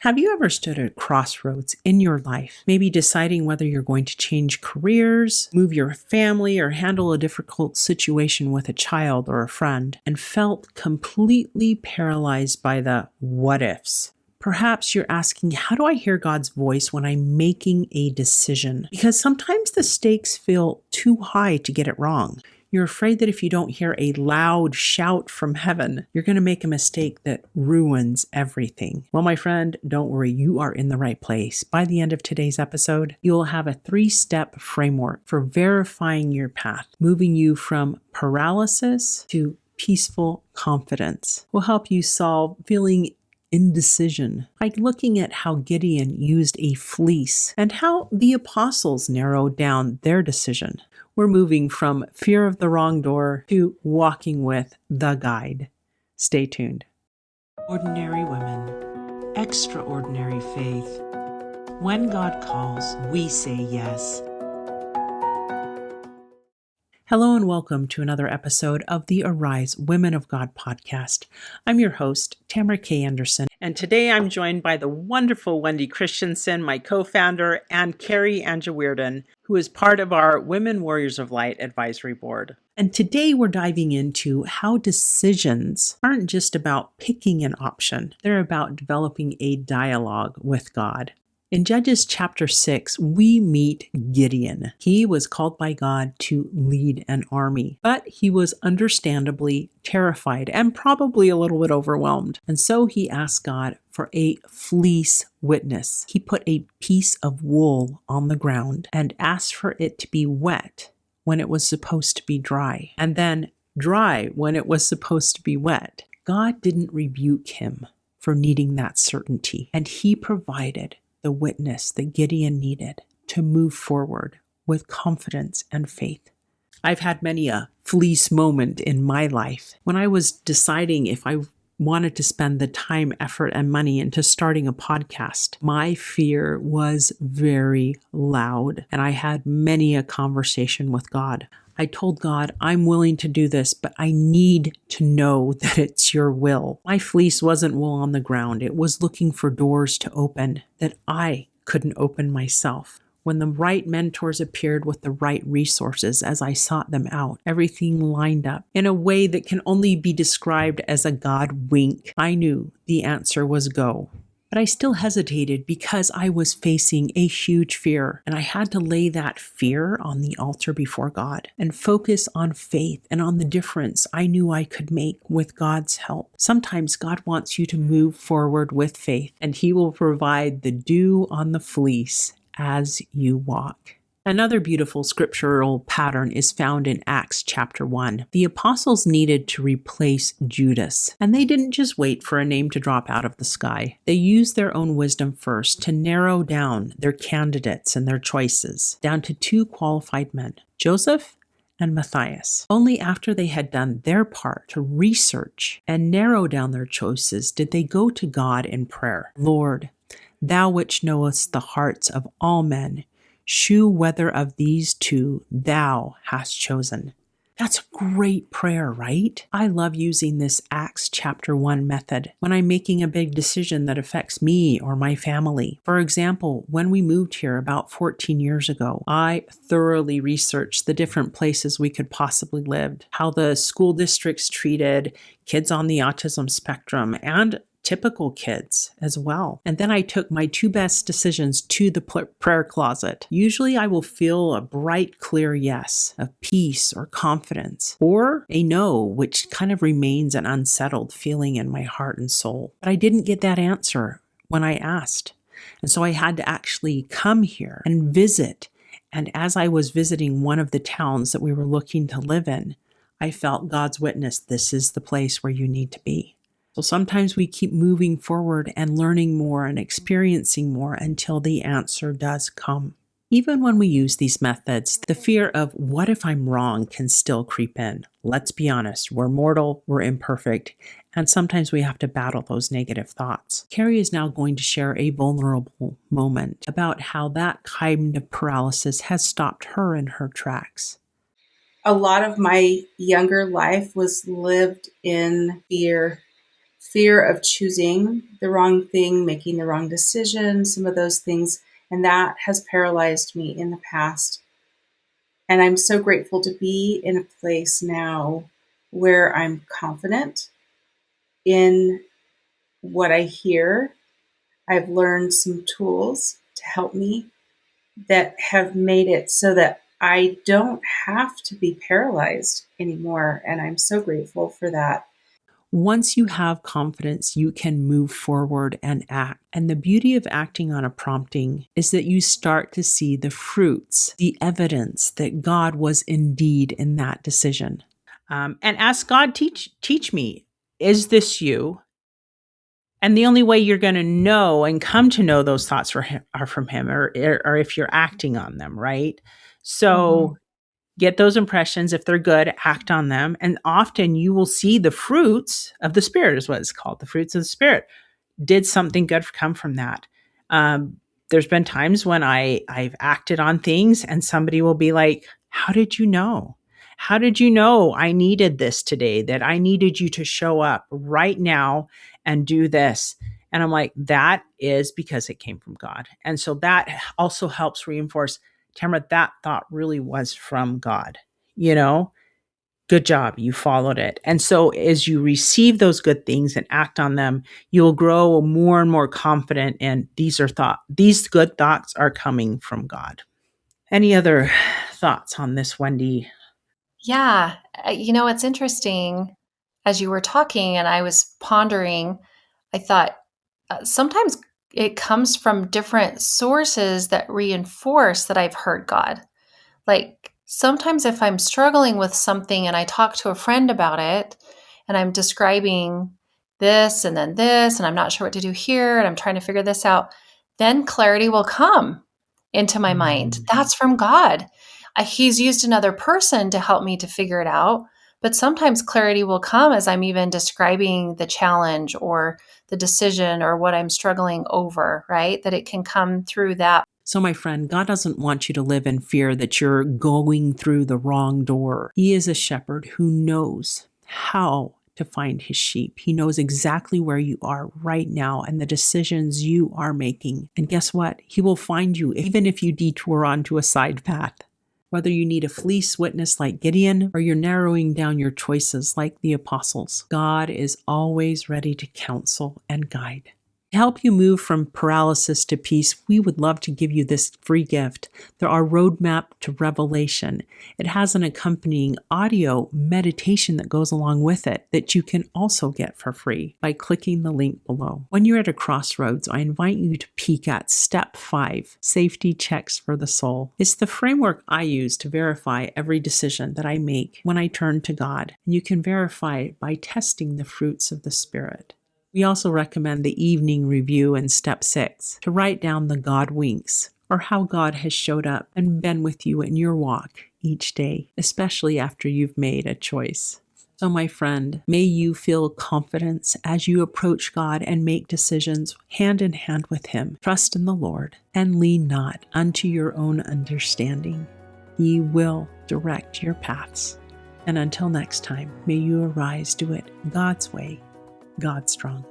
Have you ever stood at a crossroads in your life, maybe deciding whether you're going to change careers, move your family, or handle a difficult situation with a child or a friend, and felt completely paralyzed by the what ifs? Perhaps you're asking, how do I hear God's voice when I'm making a decision? Because sometimes the stakes feel too high to get it wrong. You're afraid that if you don't hear a loud shout from heaven, you're going to make a mistake that ruins everything. Well, my friend, don't worry, you are in the right place. By the end of today's episode, you will have a 3-step framework for verifying your path, moving you from paralysis to peaceful confidence. We'll help you solve feeling indecision by looking at how Gideon used a fleece and how the apostles narrowed down their decision. We're moving from fear of the wrong door to walking with the guide. Stay tuned. Ordinary women, extraordinary faith. When God calls, we say yes. Hello and welcome to another episode of the Arise Women of God podcast. I'm your host, Tamara K. Anderson, and today I'm joined by the wonderful Wendi Christensen, my co-founder, and Kari Anjewierden, who is part of our Women Warriors of Light advisory board. And today we're diving into how decisions aren't just about picking an option. They're about developing a dialogue with God. In Judges chapter 6, we meet Gideon. He was called by God to lead an army, but he was understandably terrified and probably a little bit overwhelmed. And so he asked God for a fleece witness. He put a piece of wool on the ground and asked for it to be wet when it was supposed to be dry, and then dry when it was supposed to be wet. God didn't rebuke him for needing that certainty, and he provided the witness that Gideon needed to move forward with confidence and faith. I've had many a fleece moment in my life when I was deciding if I wanted to spend the time, effort, and money into starting a podcast. My fear was very loud, and I had many a conversation with God. I told God, I'm willing to do this, but I need to know that it's your will. My fleece wasn't wool on the ground. It was looking for doors to open that I couldn't open myself. When the right mentors appeared with the right resources as I sought them out, everything lined up in a way that can only be described as a God wink. I knew the answer was go. But I still hesitated because I was facing a huge fear, and I had to lay that fear on the altar before God and focus on faith and on the difference I knew I could make with God's help. Sometimes God wants you to move forward with faith, and He will provide the dew on the fleece as you walk. Another beautiful scriptural pattern is found in Acts chapter 1. The apostles needed to replace Judas, and they didn't just wait for a name to drop out of the sky. They used their own wisdom first to narrow down their candidates and their choices down to 2 qualified men, Joseph and Matthias. Only after they had done their part to research and narrow down their choices did they go to God in prayer. Lord, Thou which knowest the hearts of all men, shew whether of these 2 Thou hast chosen. That's a great prayer, right? I love using this Acts chapter 1 method when I'm making a big decision that affects me or my family. For example, when we moved here about 14 years ago, I thoroughly researched the different places we could possibly live, how the school districts treated kids on the autism spectrum and typical kids as well. And then I took my 2 best decisions to the prayer closet. Usually I will feel a bright, clear yes of peace or confidence, or a no, which kind of remains an unsettled feeling in my heart and soul. But I didn't get that answer when I asked. And so I had to actually come here and visit. And as I was visiting one of the towns that we were looking to live in, I felt God's witness, this is the place where you need to be. So sometimes we keep moving forward and learning more and experiencing more until the answer does come. Even when we use these methods, the fear of what if I'm wrong can still creep in. Let's be honest, we're mortal, we're imperfect, and sometimes we have to battle those negative thoughts. Kari is now going to share a vulnerable moment about how that kind of paralysis has stopped her in her tracks. A lot of my younger life was lived in fear fear of choosing the wrong thing, making the wrong decision, some of those things. And that has paralyzed me in the past. And I'm so grateful to be in a place now where I'm confident in what I hear. I've learned some tools to help me that have made it so that I don't have to be paralyzed anymore. And I'm so grateful for that. Once you have confidence, you can move forward and act. And the beauty of acting on a prompting is that you start to see the fruits, the evidence that God was indeed in that decision. And ask God, teach me, is this you? And the only way you're going to know and come to know those thoughts are from him, or if you're acting on them, right? So get those impressions. If they're good, act on them. And often you will see the fruits of the Spirit, is what it's called. The fruits of the Spirit. Did something good come from that? There's been times when I've acted on things and somebody will be like, how did you know? How did you know I needed this today, that I needed you to show up right now and do this? And I'm like, that is because it came from God. And so that also helps reinforce, Tamara, that thought really was from God, good job. You followed it. And so as you receive those good things and act on them, you'll grow more and more confident. And these good thoughts are coming from God. Any other thoughts on this, Wendi? Yeah. It's interesting. As you were talking and I was pondering, I thought sometimes it comes from different sources that reinforce that I've heard God. Like sometimes if I'm struggling with something and I talk to a friend about it and I'm describing this and then this, and I'm not sure what to do here, and I'm trying to figure this out, then clarity will come into my mind. That's from God. He's used another person to help me to figure it out. But sometimes clarity will come as I'm even describing the challenge or the decision or what I'm struggling over, right? That it can come through that. So, my friend, God doesn't want you to live in fear that you're going through the wrong door. He is a shepherd who knows how to find his sheep. He knows exactly where you are right now and the decisions you are making. And guess what? He will find you even if you detour onto a side path. Whether you need a fleece witness like Gideon or you're narrowing down your choices like the apostles, God is always ready to counsel and guide. To help you move from paralysis to peace, we would love to give you this free gift, our roadmap to revelation. It has an accompanying audio meditation that goes along with it that you can also get for free by clicking the link below. When you're at a crossroads, I invite you to peek at Step 5, Safety Checks for the Soul. It's the framework I use to verify every decision that I make when I turn to God. And you can verify it by testing the fruits of the Spirit. We also recommend the evening review in Step 6 to write down the God winks, or how God has showed up and been with you in your walk each day, especially after you've made a choice. So, my friend, may you feel confidence as you approach God and make decisions hand in hand with Him. Trust in the Lord and lean not unto your own understanding. He will direct your paths. And until next time, may you arise, do it God's way, God strong.